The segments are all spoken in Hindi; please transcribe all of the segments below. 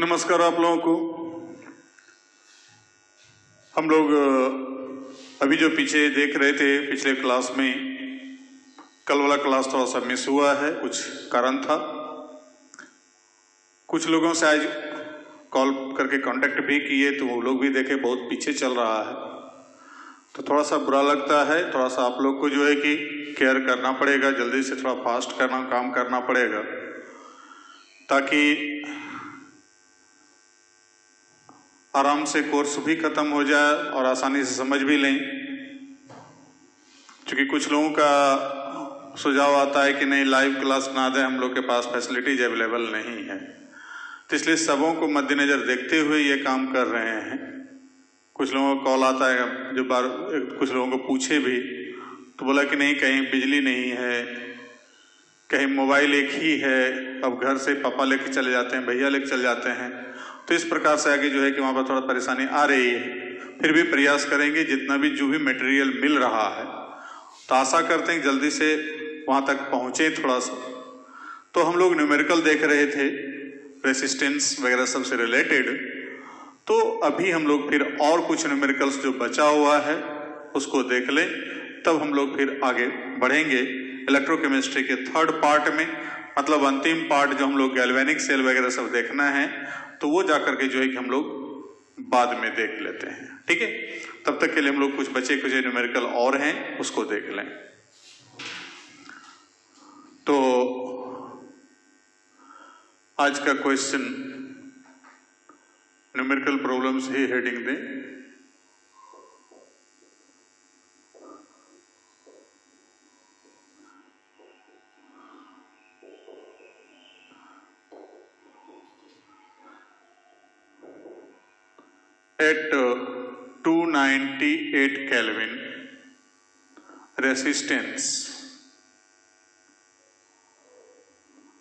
नमस्कार आप लोगों को। हम लोग अभी जो पीछे देख रहे थे पिछले क्लास में, कल वाला क्लास थोड़ा सा मिस हुआ है, कुछ कारण था। कुछ लोगों से आज कॉल करके कांटेक्ट भी किए तो वो लोग भी देखे बहुत पीछे चल रहा है, तो थोड़ा सा बुरा लगता है। थोड़ा सा आप लोग को जो है कि केयर करना पड़ेगा, जल्दी से थोड़ा फास्ट काम करना पड़ेगा ताकि आराम से कोर्स भी खत्म हो जाए और आसानी से समझ भी लें। क्योंकि कुछ लोगों का सुझाव आता है कि नहीं लाइव क्लास ना दें, हम लोग के पास फैसिलिटीज अवेलेबल नहीं है, तो इसलिए सबों को मद्देनजर देखते हुए ये काम कर रहे हैं। कुछ लोगों का कॉल आता है, जो कुछ लोगों को पूछे भी तो बोला कि नहीं कहीं बिजली नहीं है, कहीं मोबाइल एक ही है, अब घर से पापा लेके चले जाते हैं, भैया लेके चले जाते हैं, तो इस प्रकार से आगे जो है कि वहाँ पर थोड़ा परेशानी आ रही है। फिर भी प्रयास करेंगे जितना भी जो भी मटेरियल मिल रहा है, तो आशा करते हैं जल्दी से वहाँ तक पहुँचे थोड़ा सा। तो हम लोग न्यूमेरिकल देख रहे थे रेसिस्टेंस वगैरह सब से रिलेटेड, तो अभी हम लोग फिर और कुछ न्यूमेरिकल्स जो बचा हुआ है उसको देख लें, तब हम लोग फिर आगे बढ़ेंगे इलेक्ट्रोकेमिस्ट्री के थर्ड पार्ट में। मतलब अंतिम पार्ट जो हम लोग गैल्वेनिक सेल वगैरह सब देखना है, तो वो जाकर के जो है कि हम लोग बाद में देख लेते हैं। ठीक है, तब तक के लिए हम लोग कुछ बचे कुछ न्यूमेरिकल और हैं उसको देख लें। तो आज का क्वेश्चन न्यूमेरिकल प्रॉब्लम्स ही हेडिंग दें। At 298 Kelvin, resistance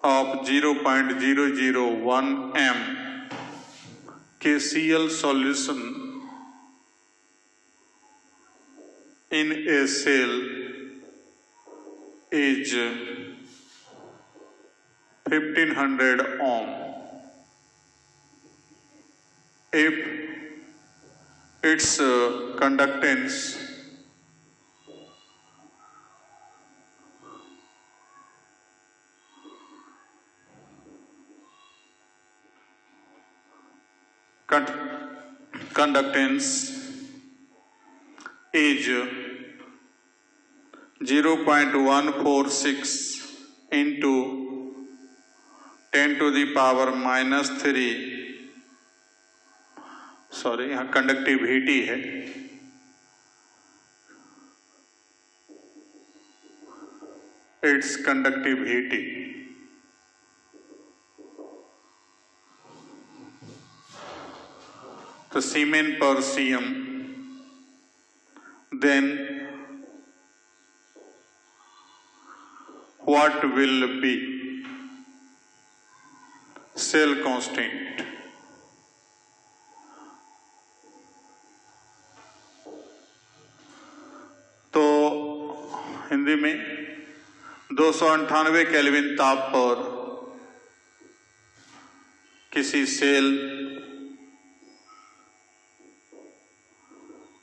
of 0.001 m KCl solution in a cell is 1500 ohm. If its conductance is 0.146 into 10 to the power minus 3, sorry यहाँ कंडक्टिविटी है, इट्स कंडक्टिविटी तो siemens per cm, then what will be cell constant. तो हिंदी में 298 केल्विन ताप पर किसी सेल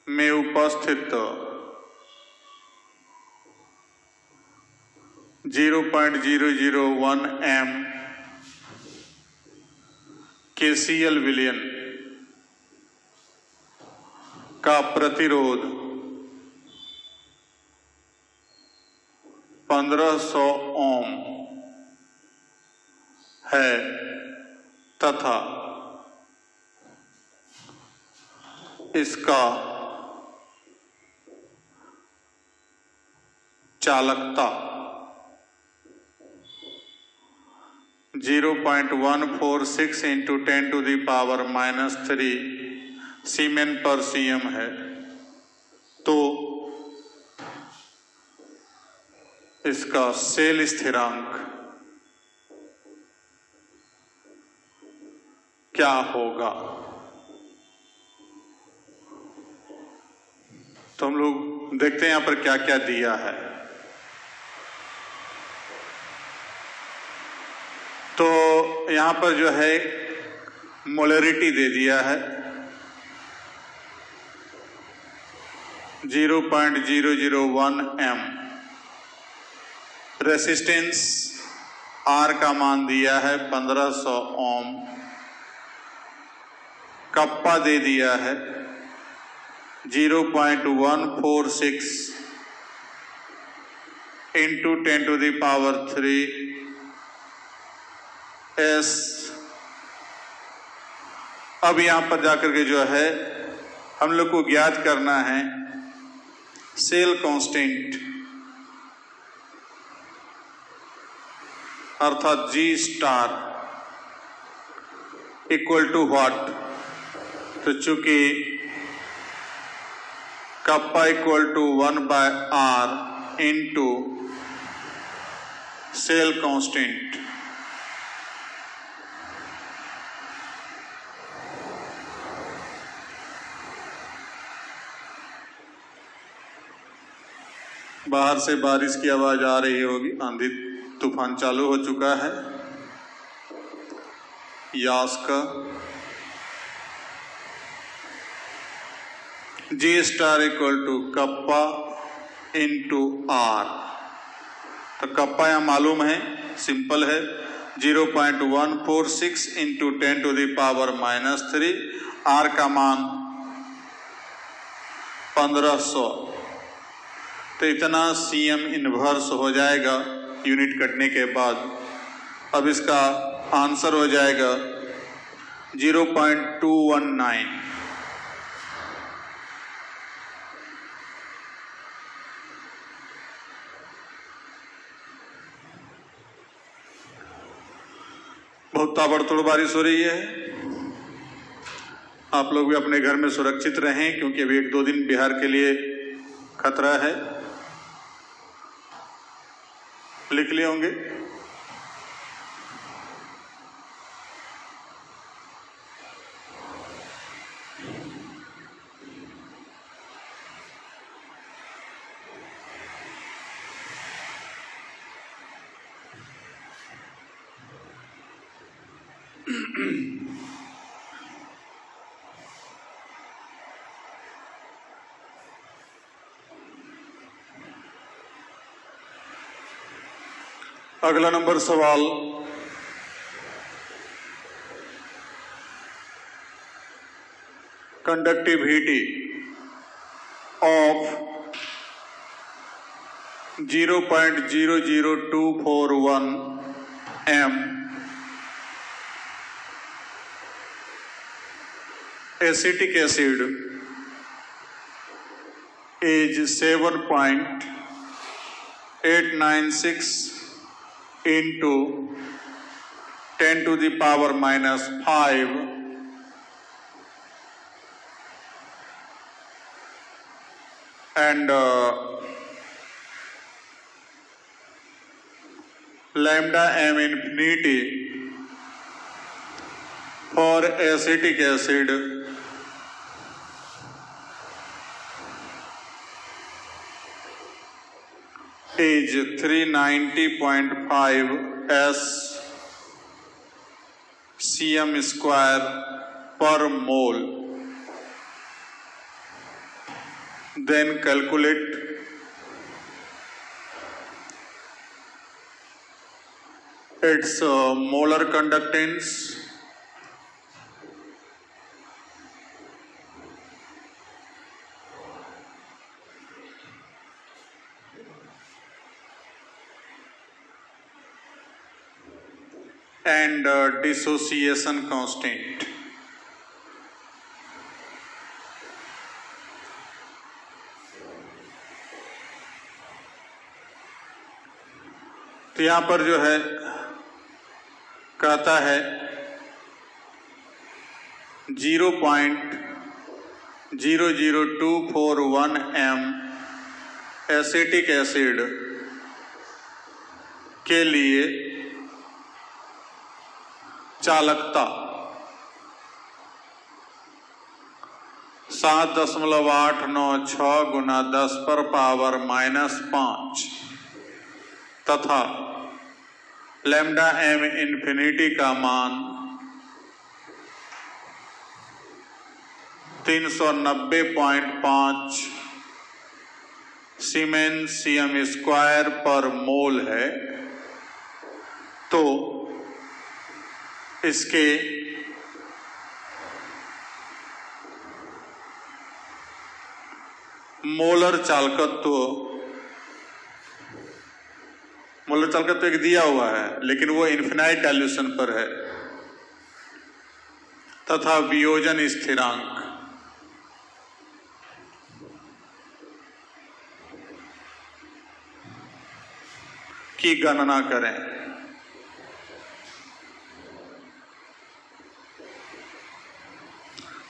में उपस्थित 0.001 m KCl विलयन का प्रतिरोध 1500 ओम है तथा इसका चालकता 0.146 into 10 to the power minus 3 semen per CM है, तो इसका सेल स्थिरांक क्या होगा। तो हम लोग देखते हैं यहां पर क्या क्या दिया है। तो यहां पर जो है मोलरिटी दे दिया है 0.001 m, रेसिस्टेंस R का मान दिया है 1500 ओम, कप्पा दे दिया है 0.146 इंटू 10⁻³ S। अब यहां पर जाकर के जो है हम लोग को ज्ञात करना है सेल कांस्टेंट, अर्थात G star equal to what. तो चूंकि kappa equal to 1/R into cell constant, बाहर से बारिश की आवाज आ रही होगी, आंधी तूफान चालू हो चुका है। यास का G star equal to kappa into R। तो कप्पा यहाँ मालूम है, सिंपल है 0.146 इंटू 10⁻³ R का मान 1500। तो इतना CM इनवर्स हो जाएगा यूनिट कटने के बाद। अब इसका आंसर हो जाएगा 0.219। बहुत ताबड़तोड़ बारिश हो रही है। आप लोग भी अपने घर में सुरक्षित रहें, क्योंकि अभी 1-2 दिन बिहार के लिए खतरा है। लिख लिए होंगे। अगला नंबर सवाल, conductivity of 0.00241 m acetic acid is 7.896 into 10⁻⁵ and lambda m infinity for acetic acid is 390.5 S cm square per mole. Then calculate its molar conductance and dissociation constant. तो यहां पर जो है कहता है 0.00241 m एसिटिक एसिड के लिए चालकता 7.896 गुना 10⁻⁻5 तथा लैम्डा m इन्फिनिटी का मान 390.5 सीमेंस सीएम स्क्वायर पर मोल है, तो इसके मोलर चालकत्व एक दिया हुआ है, लेकिन वो इन्फिनाइट डाइल्यूशन पर है, तथा वियोजन स्थिरांक की गणना करें।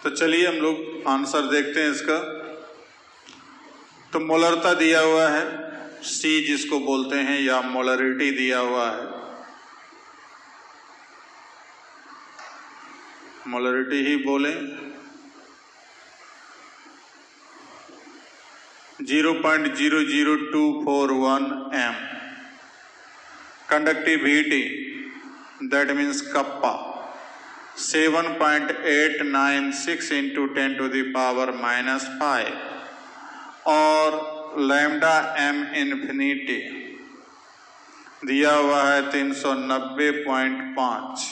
तो चलिए हम लोग आंसर देखते हैं इसका। तो मोलरता दिया हुआ है, C जिसको बोलते हैं, या मोलरिटी दिया हुआ है, मोलरिटी ही बोलें, 0.00241 m। Conductivity that means kappa 7.896 into 10⁻⁻⁵, और लैम्डा m इन्फिनिटी दिया हुआ है 390.5।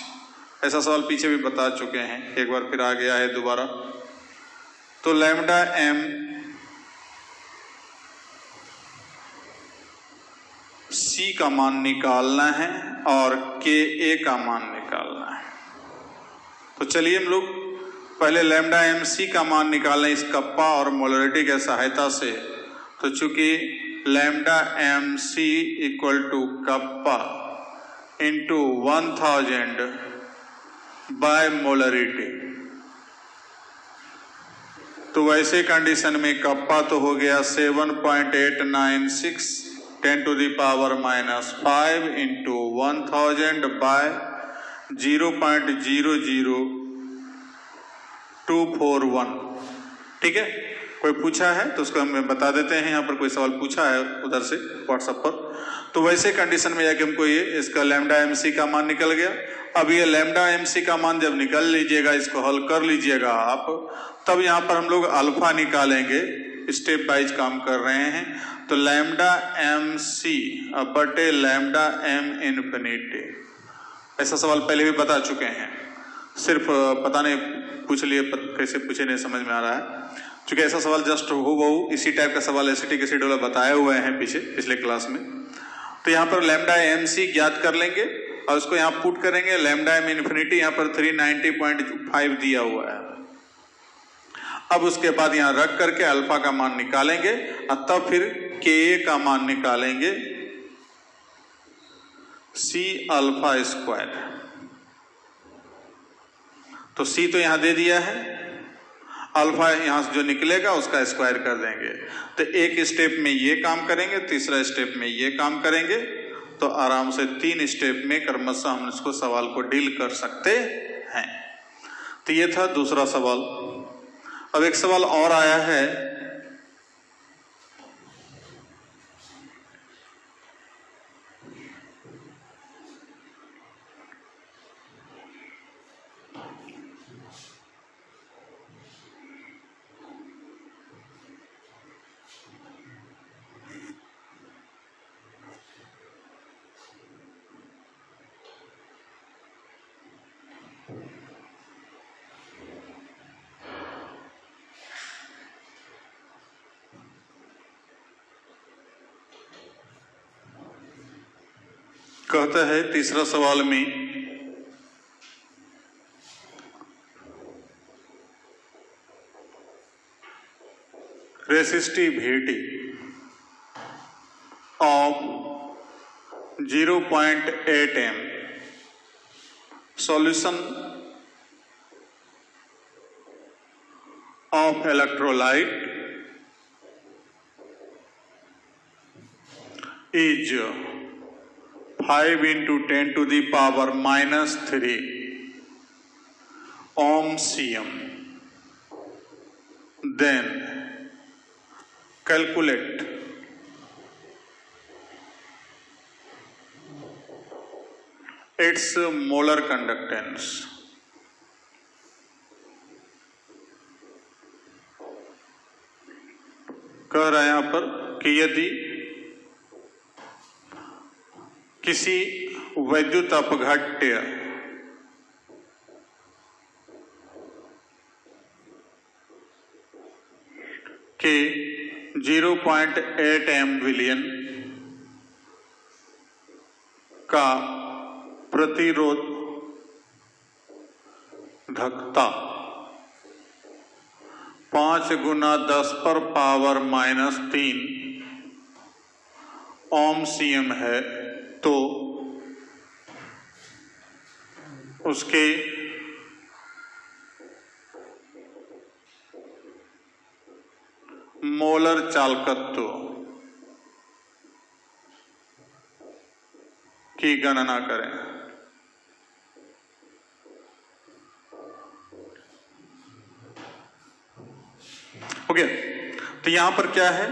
ऐसा सवाल पीछे भी बता चुके हैं, एक बार फिर आ गया है दोबारा। तो लैम्डा m C का मान निकालना है और Ka का मान निकालना है। तो चलिए हम लोग पहले लैम्डा m C का मान निकालें इस कप्पा और मोलरिटी के सहायता से। तो चूंकि lambda m C equal to kappa into 1000 by molarity, तो वैसे कंडीशन में कप्पा तो हो गया 7.896 10⁻⁻⁵ इंटू 1000 बाय 0.00241। ठीक है, कोई पूछा है तो उसको हम बता देते हैं। यहाँ पर कोई सवाल पूछा है उधर से व्हाट्सएप पर। तो वैसे कंडीशन में जाके हमको ये इसका लैम्डा m C का मान निकल गया। अब ये लैम्डा m C का मान जब निकल लीजिएगा, इसको हल कर लीजिएगा आप, तब यहाँ पर हम लोग अल्फा निकालेंगे। स्टेप वाइज काम कर रहे हैं। तो लैम्डा m C बटे लैम्डा m इन्फिनिटी, ऐसा सवाल पहले भी बता चुके हैं, सिर्फ पता नहीं पूछ लिए, कैसे पूछे नहीं समझ में आ रहा है। चूंकि ऐसा सवाल जस्ट हूबहू इसी टाइप का सवाल एसटी के शेड्यूल बताए हुए हैं पिछले क्लास में। तो यहाँ पर लैम्डा m C ज्ञात कर लेंगे और उसको यहाँ पुट करेंगे। लैम्डा m इन्फिनिटी यहाँ पर 390.5 दिया हुआ है। अब उसके बाद यहाँ रख करके अल्फा का मान निकालेंगे और तब फिर Ka का मान निकालेंगे, C अल्फा स्क्वायर। तो C तो यहाँ दे दिया है, अल्फा यहाँ से जो निकलेगा उसका स्क्वायर कर देंगे। तो एक स्टेप में ये काम करेंगे, तीसरा स्टेप में ये काम करेंगे, तो आराम से 3 स्टेप में क्रमशः हम इसको सवाल को डील कर सकते हैं। तो ये था दूसरा सवाल। अब एक सवाल और आया है, कहता है तीसरा सवाल में resistivity of 0.8 m solution of electrolyte is 5 into 10⁻⁻³ ohm cm. Then calculate its molar conductance. कह रहा है यहां पर कि यदि किसी वैद्युत अपघट्य के 0.8 एम्विलियन का प्रतिरोधकता 5 गुना 10⁻³ ओम सीएम है, तो उसके मोलर चालकत्व की गणना करें। हो गया। तो यहां पर क्या है,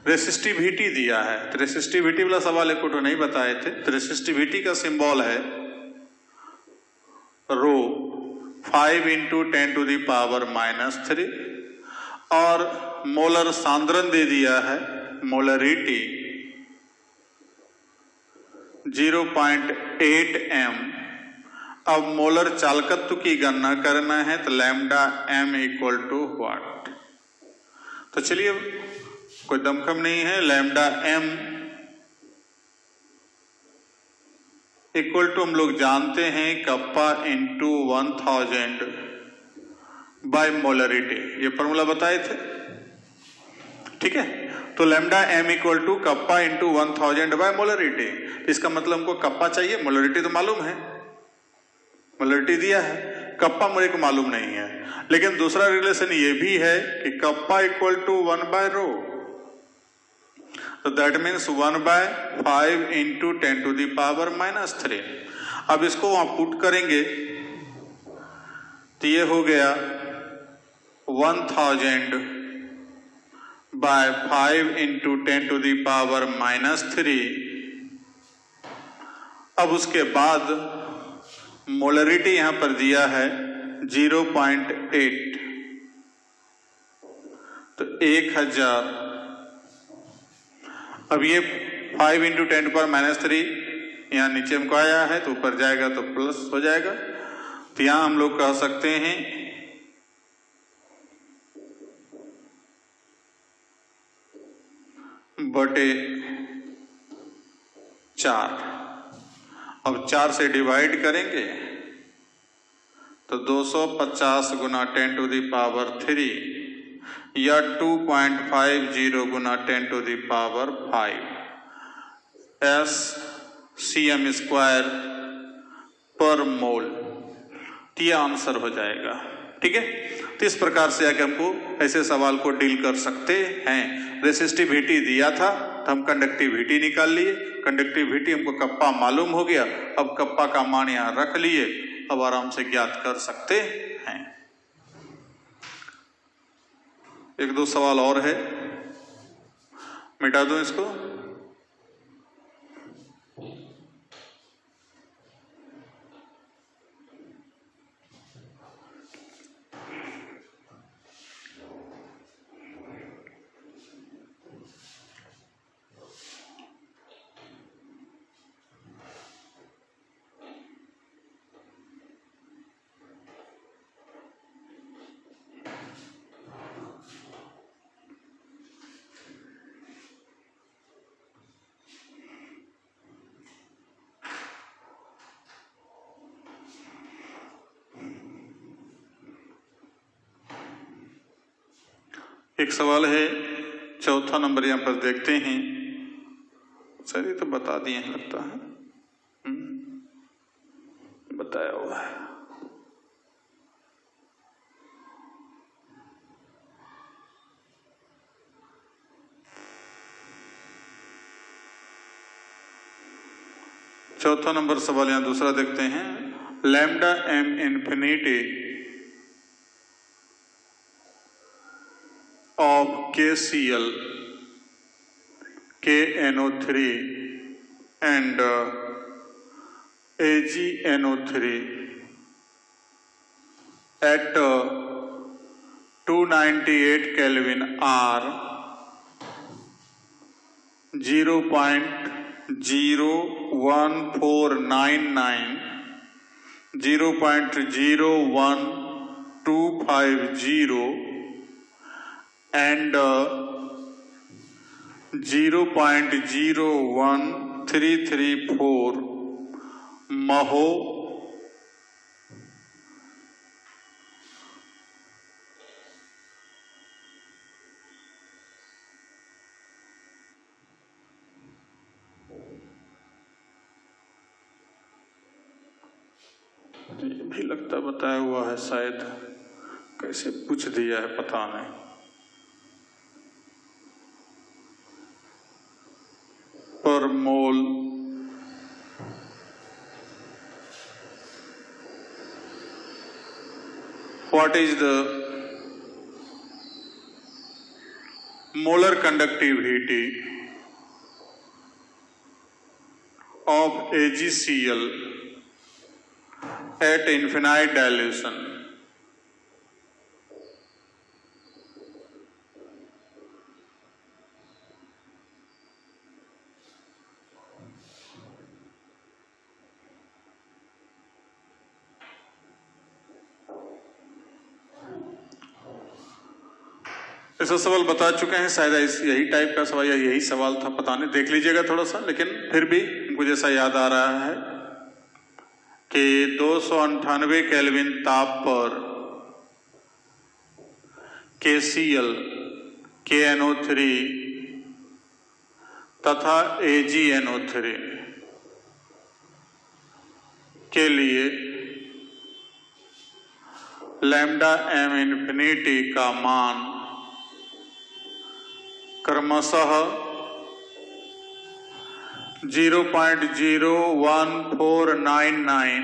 रेसिस्टिविटी दिया है। तो रेसिस्टिविटी वाला सवाल एक तो नहीं बताए थे। तो रेसिस्टिविटी का सिंबल है रो 5 × 10⁻³ और मोलर सांद्रण दे दिया है, मोलरिटी 0.8 m। अब मोलर चालकत्व की गणना करना है, तो लैम्डा m = व्हाट। तो चलिए, कोई दमखम नहीं है, लैम्डा m = हम लोग जानते हैं कप्पा × 1000 बाय मोलरिटी, ये फॉर्मूला बताए थे। ठीक है, तो lambda m = kappa × 1000 by molarity. इसका मतलब हमको कप्पा चाहिए, मोलरिटी तो मालूम है, मोलरिटी दिया है, कप्पा मेरे को मालूम नहीं है। लेकिन दूसरा रिलेशन ये भी है कि कप्पा = 1/ρ, तो दैट मीन्स 1/5 × 10⁻³ अब इसको वहां पुट करेंगे तो ये हो गया 1000/5 × 10⁻³ अब उसके बाद मोलरिटी यहां पर दिया है 0.8, तो 1000। अब ये 5 × 10⁻³ यहां नीचे हमको आया है, तो ऊपर जाएगा तो प्लस हो जाएगा। तो यहां हम लोग कह सकते हैं बटे 4। अब 4 से डिवाइड करेंगे तो 250 × 10⁻³ या 2.50 × 10⁵ SCm² पर मोल, तो यह आंसर हो जाएगा। ठीक है, तो इस प्रकार से आके हमको ऐसे सवाल को डील कर सकते हैं। रेसिस्टिविटी दिया था तो हम कंडक्टिविटी निकाल लिए, कंडक्टिविटी हमको कप्पा मालूम हो गया, अब कप्पा का मान यहां रख लिए, अब आराम से ज्ञात कर सकते हैं। एक दो सवाल और है, मिटा दूं इसको। एक सवाल है, चौथा नंबर यहां पर देखते हैं। सर ये तो बता दिए हैं लगता है, बताया हुआ है। चौथा नंबर सवाल यहां दूसरा देखते हैं। Lambda m infinity of KCl, KNO3 and AgNO3 at 298 Kelvin are 0.01499, 0.01250 and 0.01334 महो ये भी लगता बताया हुआ है, शायद कैसे पूछ दिया है पता नहीं। पर मोल what is the molar conductivity of AgCl at infinite dilution? ऐसा सवाल बता चुके हैं, शायद यही टाइप का सवाल या यही सवाल था, पता नहीं, देख लीजिएगा थोड़ा सा। लेकिन फिर भी मुझे जैसा याद आ रहा है कि 298 केल्विन ताप पर KCl, KNO3 तथा AgNO3 के लिए लैम्डा m इंफिनिटी का मान क्रमशः 0.01499,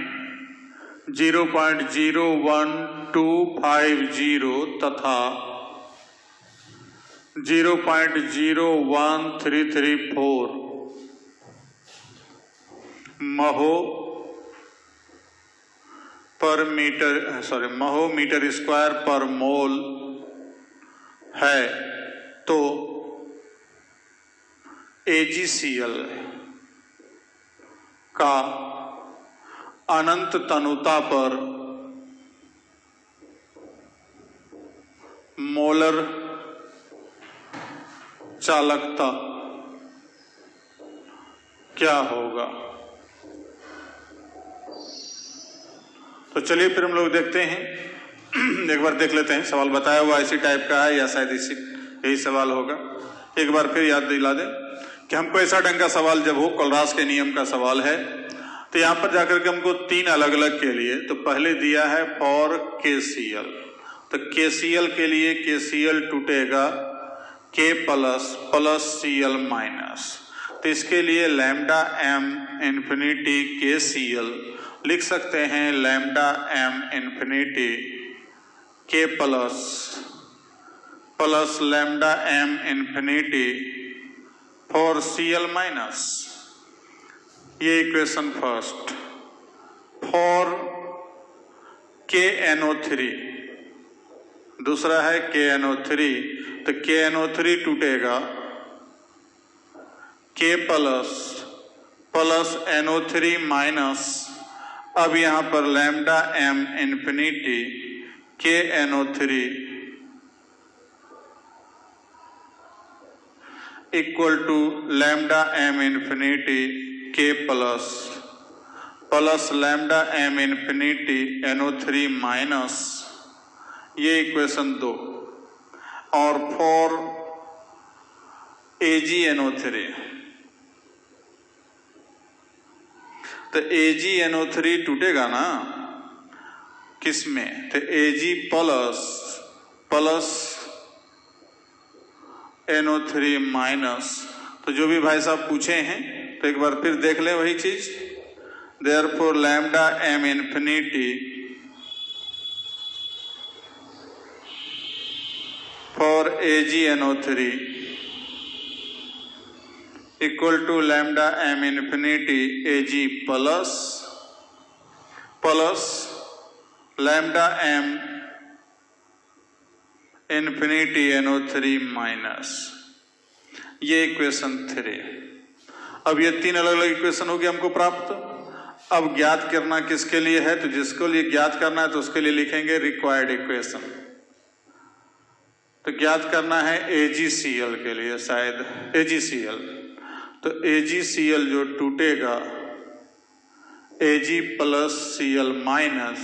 0.01250 तथा 0.01334 महो मीटर स्क्वायर पर मोल है। तो AgCl का अनंत तनुता पर मोलर चालकता क्या होगा? तो चलिए फिर हम लोग देखते हैं, एक बार देख लेते हैं। सवाल बताया हुआ इसी टाइप का है या शायद यही सवाल होगा। एक बार फिर याद दिला दें कि हमको ऐसा ढंग का सवाल जब हो, कोलरास के नियम का सवाल है, तो यहाँ पर जाकर के हमको 3 अलग अलग के लिए, तो पहले दिया है फॉर KCl, तो KCl के लिए KCl टूटेगा K प्लस Cl माइनस, तो इसके लिए लैम्डा m इंफिनिटी KCl लिख सकते हैं lambda m infinity K plus lambda m infinity for Cl minus. ये इक्वेशन फर्स्ट। फॉर KNO3, दूसरा है KNO3, तो KNO3 टूटेगा K प्लस NO3 माइनस, अब यहां पर lambda m infinity KNO3 equal to lambda m infinity K plus lambda m infinity NO3 minus, ये इक्वेशन 2। और फॉर AgNO3, तो AgNO3 टूटेगा ना किस में, तो Ag प्लस NO3 माइनस। तो जो भी भाई साहब पूछे हैं तो एक बार फिर देख ले वही चीज। Therefore lambda m infinity for AgNO3 equal to lambda m infinity Ag plus lambda m infinity NO3 minus. ये इक्वेशन 3। अब ये 3 अलग अलग इक्वेशन हो गए हमको प्राप्त। अब ज्ञात करना किसके लिए है, तो जिसको लिए ज्ञात करना है तो उसके लिए लिखेंगे रिक्वायर्ड इक्वेशन। तो ज्ञात करना है AgCl के लिए, शायद AgCl। तो AgCl जो टूटेगा Ag प्लस Cl माइनस,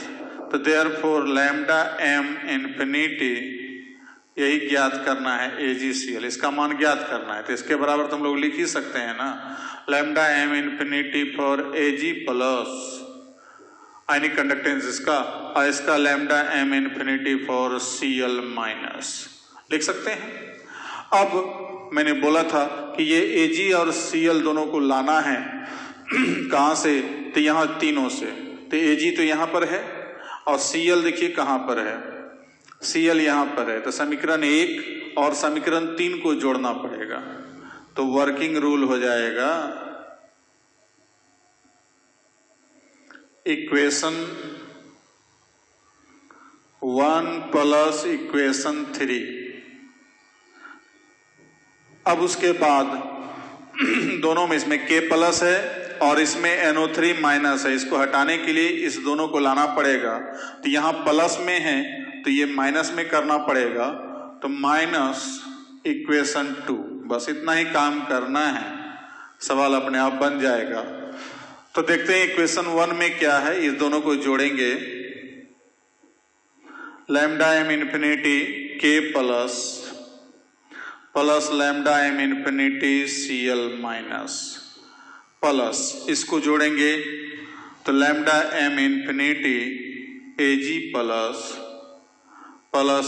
तो देयरफॉर लैम्डा m इंफिनिटी, यही ज्ञात करना है AgCl, इसका मान ज्ञात करना है। तो इसके बराबर तो हम लोग लिख ही सकते हैं ना, lambda m infinity for Ag plus ionic conductance इसका, और इसका lambda m infinity for Cl minus लिख सकते हैं। अब मैंने बोला था कि ये Ag और Cl दोनों को लाना है कहाँ से, तो यहाँ तीनों से। तो Ag तो यहाँ पर है और Cl देखिए कहाँ पर है, Cl यहाँ पर है। तो समीकरण 1 और समीकरण 3 को जोड़ना पड़ेगा। तो वर्किंग रूल हो जाएगा इक्वेशन 1 प्लस इक्वेशन 3। अब उसके बाद दोनों में इसमें K प्लस है और इसमें NO3 माइनस है। इसको हटाने के लिए इस दोनों को लाना पड़ेगा। तो यहाँ प्लस में है तो ये माइनस में करना पड़ेगा। तो माइनस इक्वेशन 2, बस इतना ही काम करना है, सवाल अपने आप बन जाएगा। तो देखते हैं इक्वेशन 1 में क्या है, इस दोनों को जोड़ेंगे। Lambda m infinity K plus lambda m infinity Cl minus plus, इसको जोड़ेंगे तो lambda m infinity Ag plus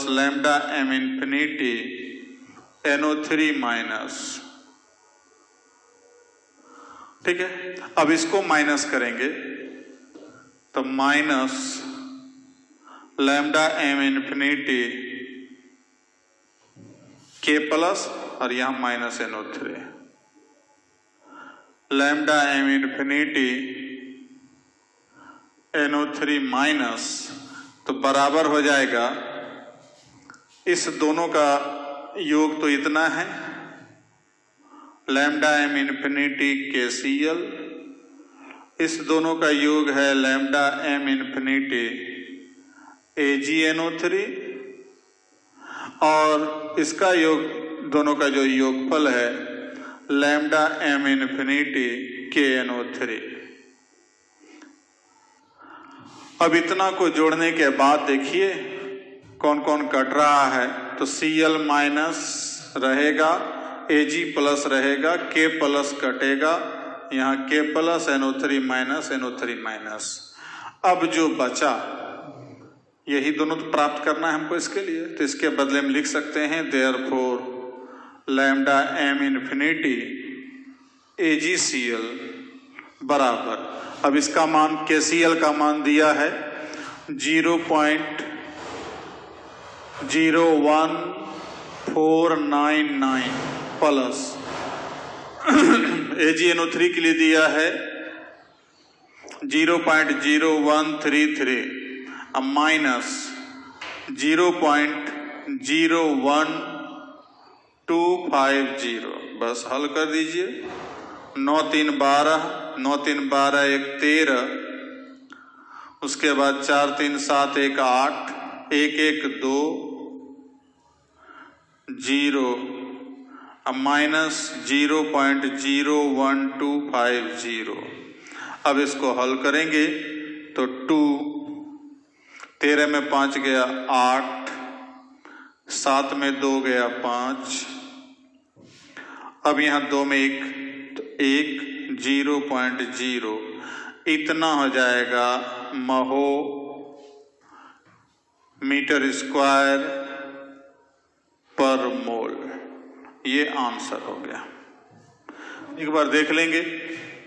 lambda m infinity NO3 minus. ठीक है, अब इसको माइनस करेंगे तो minus lambda m infinity K plus और यहां minus NO3, lambda m infinity NO3 minus, तो बराबर हो जाएगा, इस दोनों का योग तो इतना है, लैम्डा m इंफिनिटी KCl, इस दोनों का योग है लैम्डा m इंफिनिटी AgNO3, और इसका योग, दोनों का जो योगफल है लैम्डा m इंफिनिटी KNO3। अब इतना को जोड़ने के बाद देखिए कौन कौन कट रहा है। तो Cl माइनस रहेगा, Ag प्लस रहेगा, K प्लस कटेगा, यहाँ K plus NO3 minus NO3 minus. अब जो बचा यही दोनों तो प्राप्त करना है हमको इसके लिए। तो इसके बदले में लिख सकते हैं therefore lambda m infinity AgCl बराबर, अब इसका मान KCl का मान दिया है 0.01499 प्लस AgNO3 के लिए दिया है 0.0133 अब माइनस 0.01250। बस हल कर दीजिए। 9 3 12, 9 3 12 1 13, उसके बाद 4 3 7 1 8, 1 1 2 0, अब माइनस 0.01250। अब इसको हल करेंगे तो 2, 13 में 5 गया 8, 7 में 2 गया 5, अब यहाँ 2 में 1 तो 1, 0.0, इतना हो जाएगा महो मीटर स्क्वायर पर मोल। ये आंसर हो गया। एक बार देख लेंगे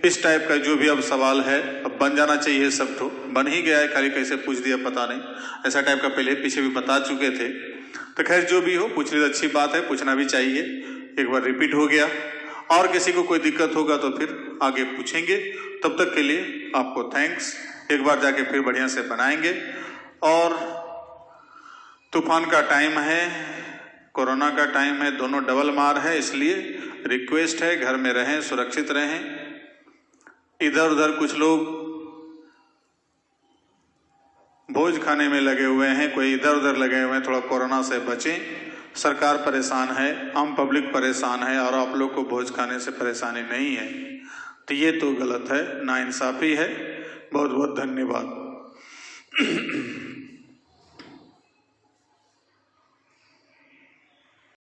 इस टाइप का जो भी अब सवाल है, अब बन जाना चाहिए सब। तो बन ही गया है, खाली कैसे पूछ दिया पता नहीं। ऐसा टाइप का पहले पीछे भी बता चुके थे। तो खैर जो भी हो, पूछ ली अच्छी बात है, पूछना भी चाहिए। एक बार रिपीट हो गया, और किसी को कोई दिक्कत होगा तो फिर आगे पूछेंगे। तब तक के लिए आपको थैंक्स। एक बार जाके फिर बढ़िया से बनाएंगे। और तूफान का टाइम है, कोरोना का टाइम है, दोनों डबल मार है, इसलिए रिक्वेस्ट है घर में रहें, सुरक्षित रहें। इधर उधर कुछ लोग भोज खाने में लगे हुए हैं, कोई इधर उधर लगे हुए हैं, थोड़ा कोरोना से बचें। सरकार परेशान है, आम पब्लिक परेशान है और आप लोग को भोज खाने से परेशानी नहीं है, तो ये तो गलत है, नाइंसाफी है। बहुत बहुत धन्यवाद।